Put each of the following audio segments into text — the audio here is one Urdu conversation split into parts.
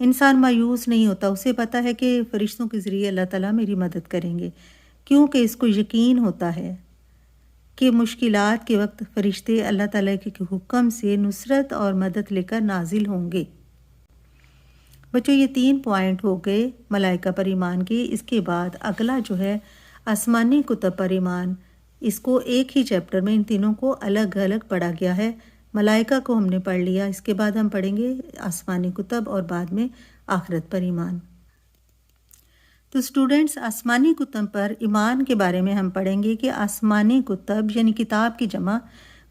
انسان مایوس نہیں ہوتا، اسے پتہ ہے کہ فرشتوں کے ذریعے اللہ تعالیٰ میری مدد کریں گے، کیونکہ اس کو یقین ہوتا ہے کہ مشکلات کے وقت فرشتے اللہ تعالیٰ کے حکم سے نصرت اور مدد لے کر نازل ہوں گے۔ بچوں یہ 3 پوائنٹ ہو گئے ملائکہ پر ایمان کے۔ اس کے بعد اگلا جو ہے آسمانی کتب پر ایمان، اس کو ایک ہی چیپٹر میں ان تینوں کو الگ الگ پڑھا گیا ہے۔ ملائکہ کو ہم نے پڑھ لیا، اس کے بعد ہم پڑھیں گے آسمانی کتب اور بعد میں آخرت پر ایمان۔ تو اسٹوڈنٹس، آسمانی کتب پر ایمان کے بارے میں ہم پڑھیں گے کہ آسمانی کتب یعنی کتاب کی جمع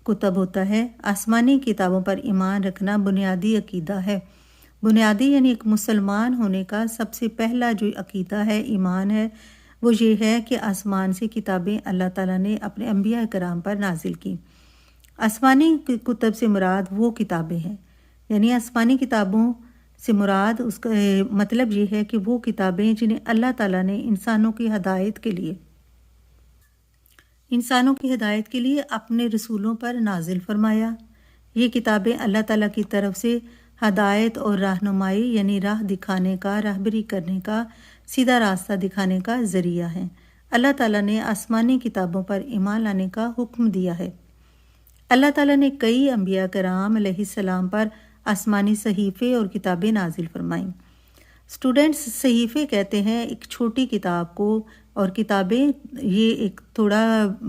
کتب ہوتا ہے۔ آسمانی کتابوں پر ایمان رکھنا بنیادی عقیدہ ہے۔ بنیادی یعنی ایک مسلمان ہونے کا سب سے پہلا جو عقیدہ ہے، ایمان ہے، وہ یہ ہے کہ آسمان سے کتابیں اللہ تعالیٰ نے اپنے انبیاء کرام پر نازل کی۔ آسمانی کتب سے مراد وہ کتابیں ہیں، یعنی آسمانی کتابوں سے مراد اس کا مطلب یہ ہے کہ وہ کتابیں جنہیں اللہ تعالیٰ نے انسانوں کی ہدایت کے لیے اپنے رسولوں پر نازل فرمایا۔ یہ کتابیں اللہ تعالیٰ کی طرف سے ہدایت اور رہنمائی یعنی راہ دکھانے کا، راہبری کرنے کا، سیدھا راستہ دکھانے کا ذریعہ ہیں۔ اللہ تعالیٰ نے آسمانی کتابوں پر ایمان لانے کا حکم دیا ہے۔ اللہ تعالیٰ نے کئی انبیاء کرام علیہ السلام پر آسمانی صحیفے اور کتابیں نازل فرمائیں۔ اسٹوڈنٹس، صحیفے کہتے ہیں ایک چھوٹی کتاب کو، اور کتابیں یہ ایک تھوڑا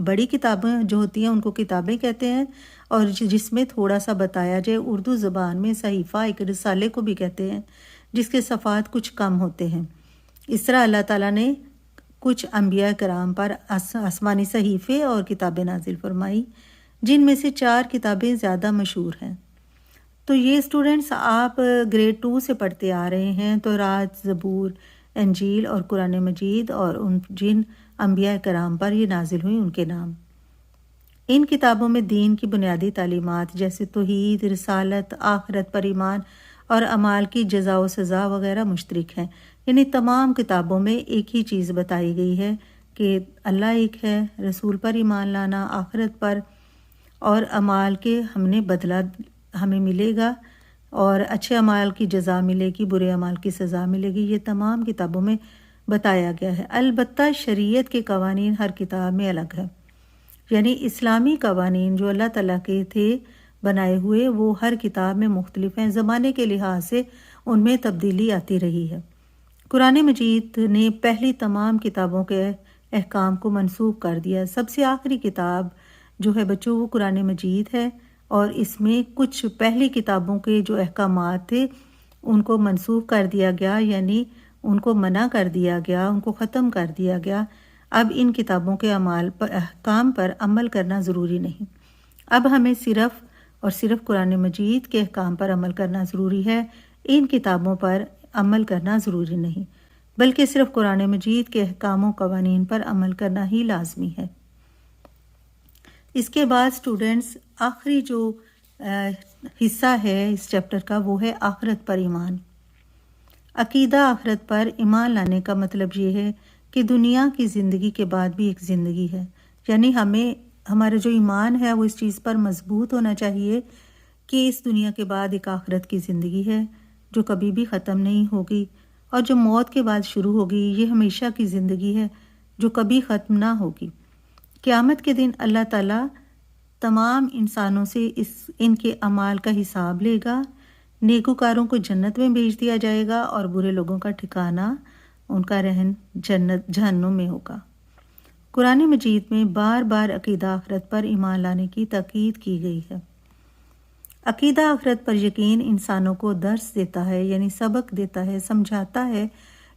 بڑی کتابیں جو ہوتی ہیں ان کو کتابیں کہتے ہیں، اور جس میں تھوڑا سا بتایا جائے۔ اردو زبان میں صحیفہ ایک رسالے کو بھی کہتے ہیں، جس کے صفحات کچھ کم ہوتے ہیں۔ اس طرح اللہ تعالیٰ نے کچھ انبیاء کرام پر آسمانی صحیفے اور کتابیں نازل فرمائی، جن میں سے 4 کتابیں زیادہ مشہور ہیں۔ تو یہ اسٹوڈنٹس آپ گریڈ 2 سے پڑھتے آ رہے ہیں، تورات، زبور، انجیل اور قرآن مجید، اور جن انبیاء کرام پر یہ نازل ہوئی ان کے نام۔ ان کتابوں میں دین کی بنیادی تعلیمات جیسے توحید، رسالت، آخرت پر ایمان اور اعمال کی جزا و سزا وغیرہ مشترک ہیں۔ یعنی تمام کتابوں میں ایک ہی چیز بتائی گئی ہے کہ اللہ ایک ہے، رسول پر ایمان لانا، آخرت پر، اور اعمال کے بدلہ ہمیں ملے گا، اور اچھے اعمال کی جزا ملے گی، برے اعمال کی سزا ملے گی۔ یہ تمام کتابوں میں بتایا گیا ہے۔ البتہ شریعت کے قوانین ہر کتاب میں الگ ہے، یعنی اسلامی قوانین جو اللہ تعالیٰ کے تھے بنائے ہوئے، وہ ہر کتاب میں مختلف ہیں۔ زمانے کے لحاظ سے ان میں تبدیلی آتی رہی ہے۔ قرآن مجید نے پہلی تمام کتابوں کے احکام کو منسوخ کر دیا۔ سب سے آخری کتاب جو ہے بچوں وہ قرآن مجید ہے، اور اس میں کچھ پہلی کتابوں کے جو احکامات تھے ان کو منسوخ کر دیا گیا، یعنی ان کو منع کر دیا گیا، ان کو ختم کر دیا گیا۔ اب ان کتابوں کے احکام پر عمل کرنا ضروری نہیں۔ اب ہمیں صرف اور صرف قرآن مجید کے احکام پر عمل کرنا ضروری ہے، ان کتابوں پر عمل کرنا ضروری نہیں، بلکہ صرف قرآن مجید کے احکام و قوانین پر عمل کرنا ہی لازمی ہے۔ اس کے بعد اسٹوڈنٹس آخری جو حصہ ہے اس چیپٹر کا وہ ہے آخرت پر ایمان۔ عقیدہ آخرت پر ایمان لانے کا مطلب یہ ہے کہ دنیا کی زندگی کے بعد بھی ایک زندگی ہے، یعنی ہمارا جو ایمان ہے وہ اس چیز پر مضبوط ہونا چاہیے کہ اس دنیا کے بعد ایک آخرت کی زندگی ہے جو کبھی بھی ختم نہیں ہوگی، اور جو موت کے بعد شروع ہوگی یہ ہمیشہ کی زندگی ہے جو کبھی ختم نہ ہوگی۔ قیامت کے دن اللہ تعالیٰ تمام انسانوں سے ان کے اعمال کا حساب لے گا۔ نیکوکاروں کو جنت میں بھیج دیا جائے گا، اور برے لوگوں کا ٹھکانہ، ان کا رہن جہنم میں ہوگا۔ قرآن مجید میں بار بار عقیدہ آخرت پر ایمان لانے کی تاکید کی گئی ہے۔ عقیدہ آخرت پر یقین انسانوں کو درس دیتا ہے، یعنی سبق دیتا ہے، سمجھاتا ہے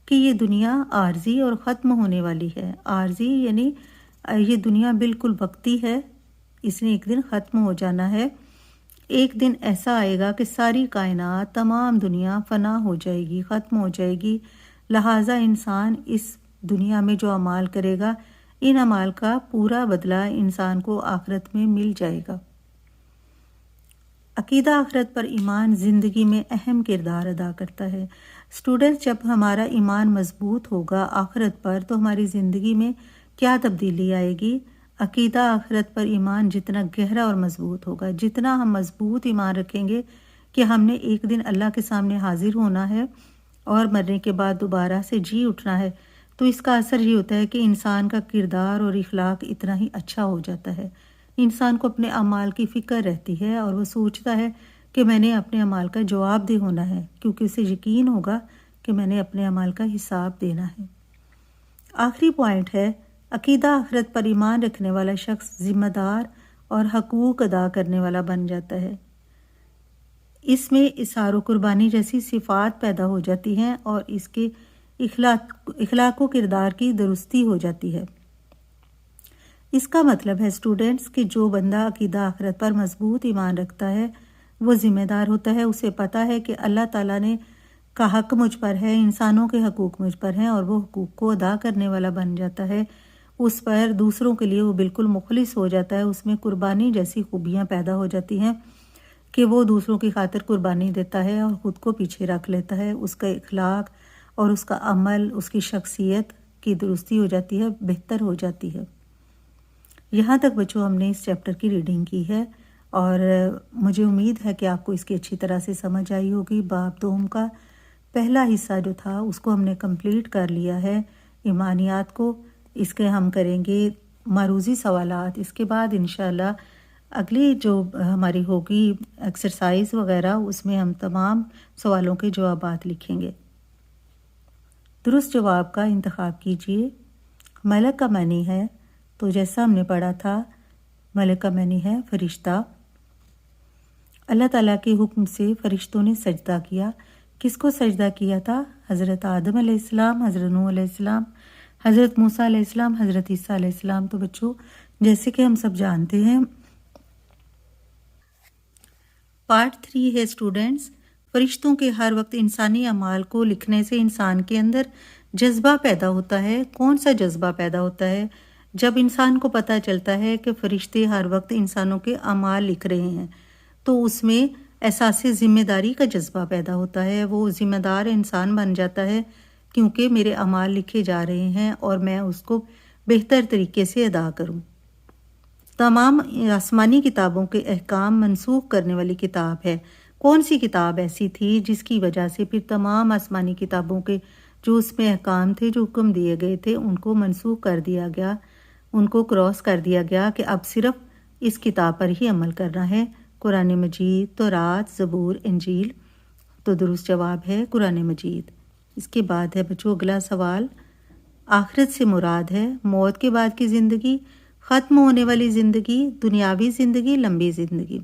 کہ یہ دنیا عارضی اور ختم ہونے والی ہے۔ عارضی یعنی یہ دنیا بالکل وقتی ہے، اس نے ایک دن ختم ہو جانا ہے۔ ایک دن ایسا آئے گا کہ ساری کائنات، تمام دنیا فنا ہو جائے گی، ختم ہو جائے گی، لہٰذا انسان اس دنیا میں جو اعمال کرے گا ان اعمال کا پورا بدلہ انسان کو آخرت میں مل جائے گا۔ عقیدہ آخرت پر ایمان زندگی میں اہم کردار ادا کرتا ہے۔ اسٹوڈنٹس، جب ہمارا ایمان مضبوط ہوگا آخرت پر تو ہماری زندگی میں کیا تبدیلی آئے گی؟ عقیدہ آخرت پر ایمان جتنا گہرا اور مضبوط ہوگا، جتنا ہم مضبوط ایمان رکھیں گے کہ ہم نے ایک دن اللہ کے سامنے حاضر ہونا ہے، اور مرنے کے بعد دوبارہ سے جی اٹھنا ہے، تو اس کا اثر یہ ہوتا ہے کہ انسان کا کردار اور اخلاق اتنا ہی اچھا ہو جاتا ہے۔ انسان کو اپنے اعمال کی فکر رہتی ہے اور وہ سوچتا ہے کہ میں نے اپنے اعمال کا جواب دہ ہونا ہے، کیونکہ اسے یقین ہوگا کہ میں نے اپنے اعمال کا حساب دینا ہے۔ آخری پوائنٹ ہے، عقیدہ آخرت پر ایمان رکھنے والا شخص ذمہ دار اور حقوق ادا کرنے والا بن جاتا ہے۔ اس میں اظہار و قربانی جیسی صفات پیدا ہو جاتی ہیں اور اس کے اخلاق و کردار کی درستی ہو جاتی ہے۔ اس کا مطلب ہے اسٹوڈنٹس کہ جو بندہ عقیدہ آخرت پر مضبوط ایمان رکھتا ہے وہ ذمہ دار ہوتا ہے، اسے پتہ ہے کہ اللہ تعالیٰ نے کا حق مجھ پر ہے، انسانوں کے حقوق مجھ پر ہیں، اور وہ حقوق کو ادا کرنے والا بن جاتا ہے۔ اس پر دوسروں کے لیے وہ بالکل مخلص ہو جاتا ہے، اس میں قربانی جیسی خوبیاں پیدا ہو جاتی ہیں کہ وہ دوسروں کی خاطر قربانی دیتا ہے اور خود کو پیچھے رکھ لیتا ہے۔ اس کا اخلاق اور اس کا عمل، اس کی شخصیت کی درستی ہو جاتی ہے، بہتر ہو جاتی ہے۔ یہاں تک بچوں ہم نے اس چیپٹر کی ریڈنگ کی ہے اور مجھے امید ہے کہ آپ کو اس کی اچھی طرح سے سمجھ آئی ہوگی۔ باب دوم کا پہلا حصہ جو تھا اس کو ہم نے کمپلیٹ کر لیا ہے، ایمانیات کو۔ اس کے ہم کریں گے معروضی سوالات، اس کے بعد انشاءاللہ اگلی جو ہماری ہوگی ایکسرسائز وغیرہ، اس میں ہم تمام سوالوں کے جوابات لکھیں گے۔ درست جواب کا انتخاب کیجیے۔ ملک کا معنی ہے، تو جیسا ہم نے پڑھا تھا، ملک کا معنی ہے فرشتہ۔ اللہ تعالیٰ کے حکم سے فرشتوں نے سجدہ کیا۔ کس کو سجدہ کیا تھا؟ حضرت آدم علیہ السلام، حضرت نوح علیہ السلام، حضرت موسیٰ علیہ السلام، حضرت عیسیٰ علیہ السلام۔ تو بچوں جیسے کہ ہم سب جانتے ہیں، پارٹ 3 ہے اسٹوڈنٹس، فرشتوں کے ہر وقت انسانی اعمال کو لکھنے سے انسان کے اندر جذبہ پیدا ہوتا ہے۔ کون سا جذبہ پیدا ہوتا ہے؟ جب انسان کو پتہ چلتا ہے کہ فرشتے ہر وقت انسانوں کے اعمال لکھ رہے ہیں، تو اس میں احساس ذمہ داری کا جذبہ پیدا ہوتا ہے۔ وہ ذمہ دار انسان بن جاتا ہے کیونکہ میرے اعمال لکھے جا رہے ہیں اور میں اس کو بہتر طریقے سے ادا کروں۔ تمام آسمانی کتابوں کے احکام منسوخ کرنے والی کتاب ہے۔ کون سی کتاب ایسی تھی جس کی وجہ سے پھر تمام آسمانی کتابوں کے جو اس میں احکام تھے، جو حکم دیے گئے تھے، ان کو منسوخ کر دیا گیا، ان کو کراس کر دیا گیا کہ اب صرف اس کتاب پر ہی عمل کرنا ہے؟ قرآن مجید، تورات، زبور، انجیل۔ تو درست جواب ہے قرآن مجید۔ اس کے بعد ہے بچوں اگلا سوال، آخرت سے مراد ہے موت کے بعد کی زندگی، ختم ہونے والی زندگی، دنیاوی زندگی، لمبی زندگی۔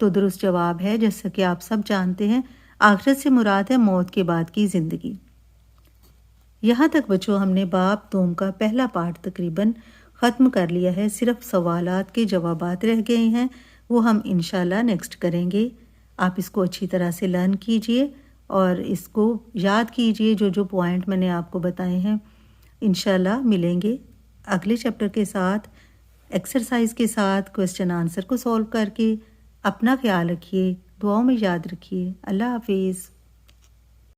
تو درست جواب ہے، جیسا کہ آپ سب جانتے ہیں، آخرت سے مراد ہے موت کے بعد کی زندگی۔ یہاں تک بچوں ہم نے باب دوم کا پہلا پارٹ تقریباً ختم کر لیا ہے، صرف سوالات کے جوابات رہ گئے ہیں، وہ ہم انشاءاللہ نیکسٹ کریں گے۔ آپ اس کو اچھی طرح سے لرن کیجئے اور اس کو یاد کیجئے، جو پوائنٹ میں نے آپ کو بتائے ہیں۔ انشاءاللہ ملیں گے اگلے چیپٹر کے ساتھ، ایکسرسائز کے ساتھ، کوسچن آنسر کو سولو کر کے۔ اپنا خیال رکھیے، دعاؤں میں یاد رکھیے۔ اللہ حافظ۔